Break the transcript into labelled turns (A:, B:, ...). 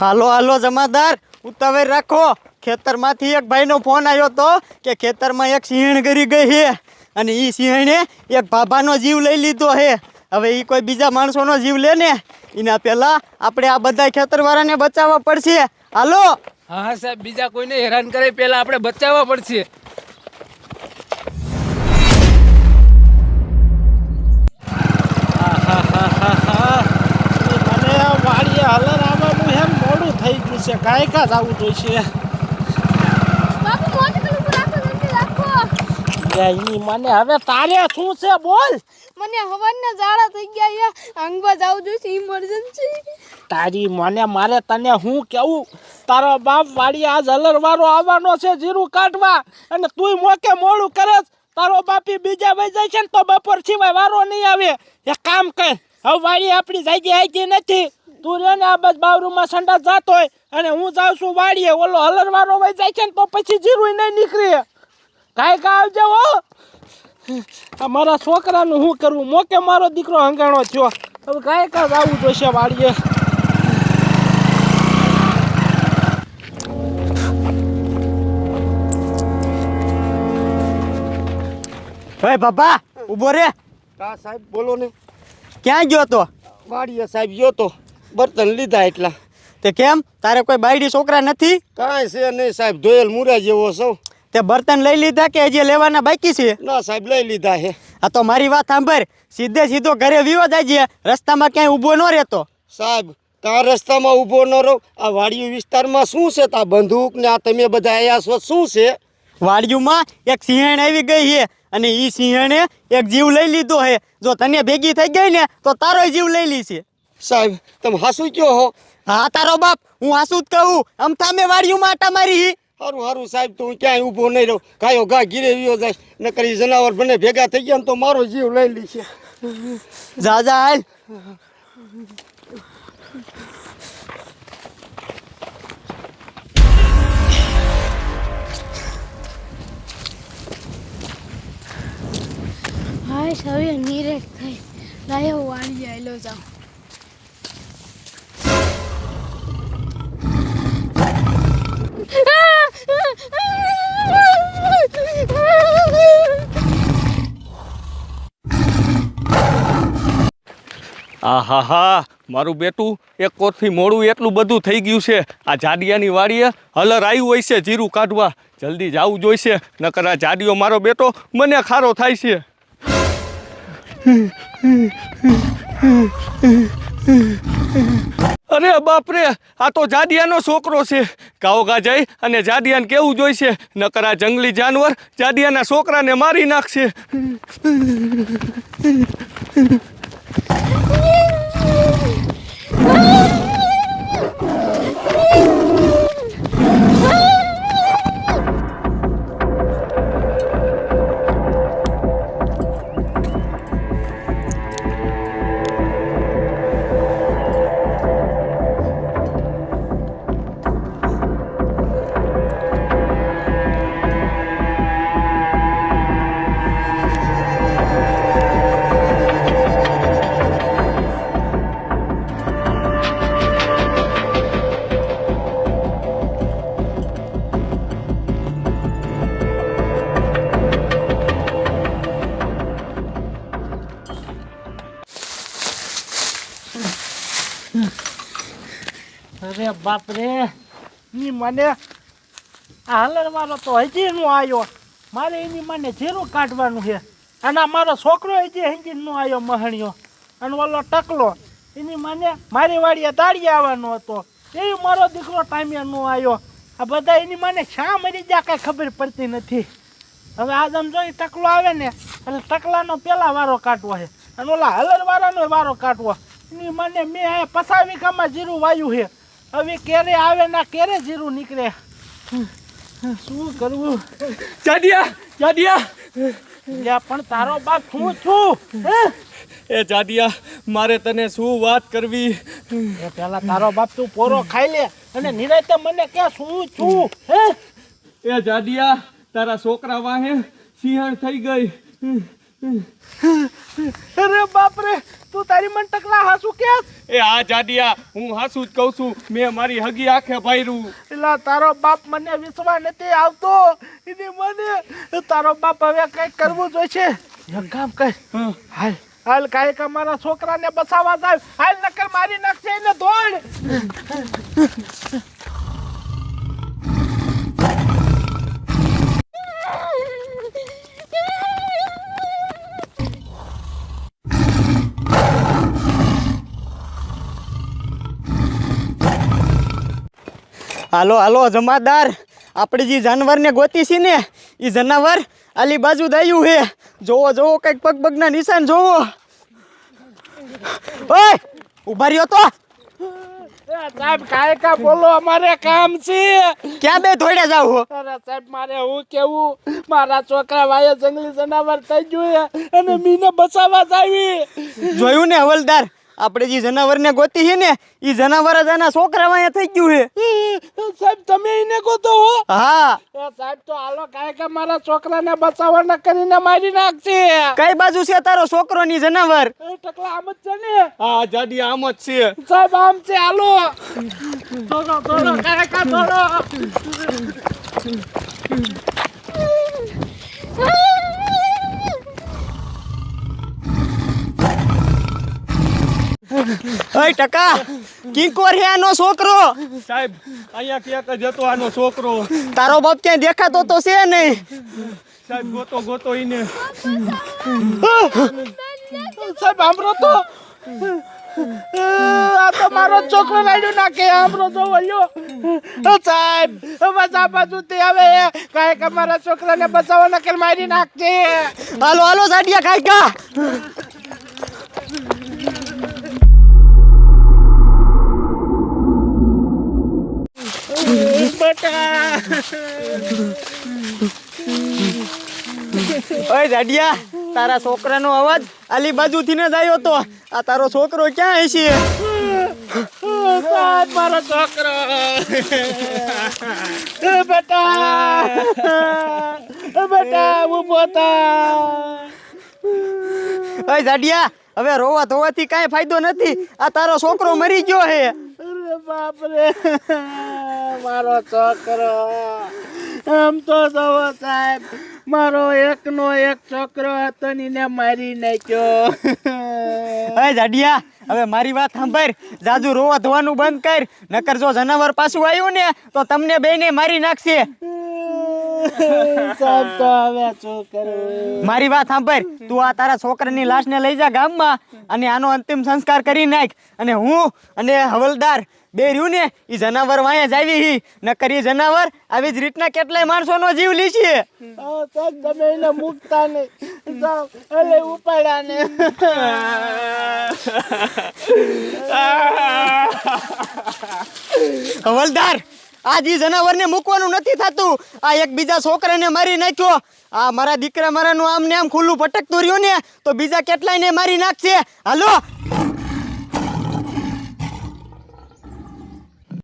A: હાલો હાલો જમાદાર, ઉતાવળ રાખો। ખેતરમાંથી એક ભાઈનો ફોન આવ્યો તો કે ખેતરમાં એક સિંહણ ગરી ગઈ છે અને એ સિંહણે એક ભાભાનો જીવ લઈ લીધો છે। હવે એ કોઈ બીજા માણસોનો જીવ લે ને એના પહેલા આપણે આ બધા ખેતરવાળાને બચાવવા પડશે। હાલો।
B: હા સાહેબ, બીજા કોઈને હેરાન કરે પહેલા આપણે બચાવવા પડશે।
C: મને વાડીએ હલર આવવાનું એમ મોડું થઈ ગયું છે, ગાયકા જવું જોઈશે। એની મને હવે તારે શું છે બોલ।
D: મને હવારના ઝાડા થઈ ગયા, આંગવા જાવ જોઈશે ઇમરજન્સી।
C: તારી મને મારે તને હું કેવું, તારો બાપ વાડીએ આજ હલરવાળો આવવાનો છે જીરું કાઢવા, અને તુંય મોકે મોડું કરે। તારો બાપી બીજા વઈ જાય છે ને તો બપોર સિવાય વારો નહીં આવે। એક કામ કર, હવે વાડી આપણી જાગી આવી નથી, તું રે ને આ બસ બાવરૂમાં સંડા જાતો હોય અને હું જાઉં છું વાડીએ। ઓલો હલરવાળો વઈ જાય છે ને તો પછી જીરું નહીં નીકળે। કાંઈ કા આવજો હો। આ મારા છોકરાનું શું કરવું, મોકે મારો દીકરો હંગાણો થયો, હવે કાંઈ કા જવું જોઈશે વાડીએ।
A: ભાઈ બાબા ઊભો રે।
E: કા સાહેબ બોલો ને।
A: ક્યાં ગયો તો?
E: વાડીએ સાહેબ ગયો તો, બર્તન લીધા એટલા।
A: તે કેમ, તારે કોઈ બાયડી છોકરા નથી?
E: કાંઈ છે નહીં સાહેબ, ધોયેલ મુરા જેવો સૌ।
A: તે બર્તન લઈ લીધા કે હજી લેવાના બાકી છે?
E: ના સાહેબ, લઈ લીધા છે।
A: આ તો મારી વાત સાંભળ, સીધો ઘરે વિવો જાય, રસ્તામાં ક્યાંય ઊભો ન રહેતો।
E: સાહેબ ત્યાં રસ્તામાં ઊભો ન રહો, આ વાડિયું વિસ્તારમાં શું છે? તા બંદૂક ને આ તમે બધા આવ્યા છો, શું છે?
A: વાડિયુંમાં એક સિંહણ આવી ગઈ છે અને એ સિંહણે એક જીવ લઈ લીધો છે। જો તને ભેગી થઈ ગઈ ને તો તારો જીવ લઈ લીશે।
E: સાહેબ તમે હાસુ કયો હો?
A: હા તારો બાપ, હું હાસુ જ કહું। અમથામે વાડિયુંમાં આટા મારી।
E: સારું સારું સાહેબ, તો હું ક્યાંય ઊભો નહીં રહું, ગાયો ઘા ગીરે વિયો જાય, નકર ઈ જનાવર બને ભેગા થઈ ગયા ને તો મારો જીવ લઈ લેશે।
A: જા હાલ।
D: હાય હવે નીરેટ થઈ લાયો વાડી આયલો જાવ।
B: આહાહા, મારું બેટું એક કોરથી મોડું એટલું બધું થઈ ગયું છે। આ જાડિયાની વાડીએ હલર આવ્યું હોય છે જીરું કાઢવા, જલ્દી જવું જોઈશે, નકર આ જાડિયો મારો બેટો મને ખારો થાય છે। અરે બાપરે, આ તો જાડિયાનો છોકરો છે। ગાઓગા જઈ અને જાડિયાને કેવું જોઈશે, નકર આ જંગલી જાનવર જાડિયાના છોકરાને મારી નાખશે।
C: અરે બાપ રે, ની મને આ હલરવાળો તો હજી નો આવ્યો, મારે એની મને જીરું કાઢવાનું છે, અને આ મારો છોકરો હજી નો આવ્યો મહણિયો, અને ઓલો ટકલો એની મને મારી વાડીએ દાડીએ આવવાનો હતો, એ મારો દીકરો ટાઈમે નો આવ્યો। આ બધા એની મને શા મરી ગયા કાંઈ ખબર પડતી નથી। હવે આજ આમ જો ટકલો આવે ને એટલે ટકલાનો પેલા વારો કાઢવો છે, અને ઓલા હલરવાળાનો વારો કાઢવો। એની મને મેં આ 50 વીઘામાં જીરું વાયું છે, હવે ક્યારે આવે ના ક્યારે જીરું નીકળે, શું કરવું?
B: જાડિયા
C: પણ તારો બાપ શું છું?
B: એ જાડિયા, મારે તને શું વાત કરવી?
C: એ પેલા તારો બાપ તું પોરો ખાઈ લે અને નિરાતે મને કે શું છું?
B: એ જાડિયા, તારા છોકરા વાહે સિંહણ થઈ ગઈ।
C: અરે બાપ રે તું તારી મન ટકલા હાસુ કે
B: એ આ જાડિયા હું હાસું જ કહું છું મેં મારી હગી આંખે ભાયરું
C: એલા તારો બાપ મને વિશ્વાસ નથી આવતો એની મને તારો બાપ હવે કઈક કરવું જોઈશે એક કામ કર હાલ હાલ કાંઈક અમારા છોકરાને બસાવવા જાય હાલ નકર મારી નાખશે એને દોડ
A: હાલો હાલો જમાદાર આપણે જે જાનવરને ગોતી છે ને એ જનાવર આલી બાજુ દાયું હે જોવો જોવો કંઈક પગ પગના નિશાન જોવો ઓય ઉભા રહ્યો તો
C: સાહેબ કાંઈક બોલો અમારે કામ છે
A: ક્યાં બે થોડે જાવ હો
C: અરે સાહેબ મારે હું કેવું મારા છોકરા વાયે જંગલી જનાવર થઈ ગયું અને મીને બચાવવા જાવી
A: જોયું ને હવલદાર આપણે જે જનાવરને ગોતી છે ને એ જનાવર જ આના છોકરા વાંહે થઈ ગયું હે
C: સાહેબ તમે એને ગોતો હો
A: હા
C: સાહેબ તો હાલો કાંઈક મારા છોકરાને બચાવવાના કરીને મારી નાખશે
A: કઈ બાજુ છે તારો છોકરો ની જનાવર
C: ટકલા આમ જ છે ને
B: હા જાડિયા આમ જ છે
C: સાહેબ આમ છે હાલો થોડો થોડો કાંઈક થોડો
A: ઓય ટકા કિંકોર હે આનો છોકરો
B: સાહેબ અહીંયા ક્યાંક જ હતો આનો છોકરો
A: તારો બાપ ક્યાંય દેખાતો તો છે નહીં
B: સાહેબ ગોતો ગોતો ઈને
C: સાહેબ આમરો તો આ તો મારો છોકરો લાડ્યું નાખે આમરો તો વળ્યો સાહેબ બસ આ બાજુથી આવે કાંઈક અમારા છોકરાને બચાવવાના કે મારી નાખશે
A: હાલો હાલો સાડિયા ખાઈ કા ઓય જાડિયા તારા છોકરાનો અવાજ આલી બાજુથી ને જ આવ્યો તો આ તારો છોકરો ક્યાં હશે
C: સાહેબ મારો છોકરો બેટા બેટા ઊભો થા
A: ઓય જાડિયા હવે રોવા ધોવાથી કાંઈ ફાયદો નથી આ તારો છોકરો મરી ગયો હે
C: અરે બાપ રે મારો છોકરો આમ તો જવો સાહેબ મારો એકનો એક છોકરો હતો ને એને મારી નાખ્યો
A: ઓય જાડિયા હવે મારી વાત સાંભળ જાજુ રોવા ધોવાનું બંધ કર નકર જો જનાવર પાછું આવ્યું ને તો તમને બેને મારી નાખશે
C: સાહેબ તો હવે શું કરું
A: મારી વાત સાંભળ તું આ તારા છોકરાની લાશને લઈ જા ગામમાં અને આનો અંતિમ સંસ્કાર કરી નાખ અને હું અને હવલદાર બે રહ્યું ને એ જનાવર વાંહે જ આવી હી નકર એ જનાવર આવી જ રીતના કેટલાય માણસોનો જીવ લીશે
C: સાહેબ તમે એને મૂકતા નહીં જાઓ એટલે ઉપાડ્યા ને
A: હવલદાર આ જે જનાવરને મૂકવાનું નથી થતું આ એક બીજા છોકરાને મારી નાખ્યો આ મારા દીકરા મારાનું આમ ને આમ ખુલ્લું ભટકતું રહ્યું ને તો બીજા કેટલાયને મારી નાખશે હાલો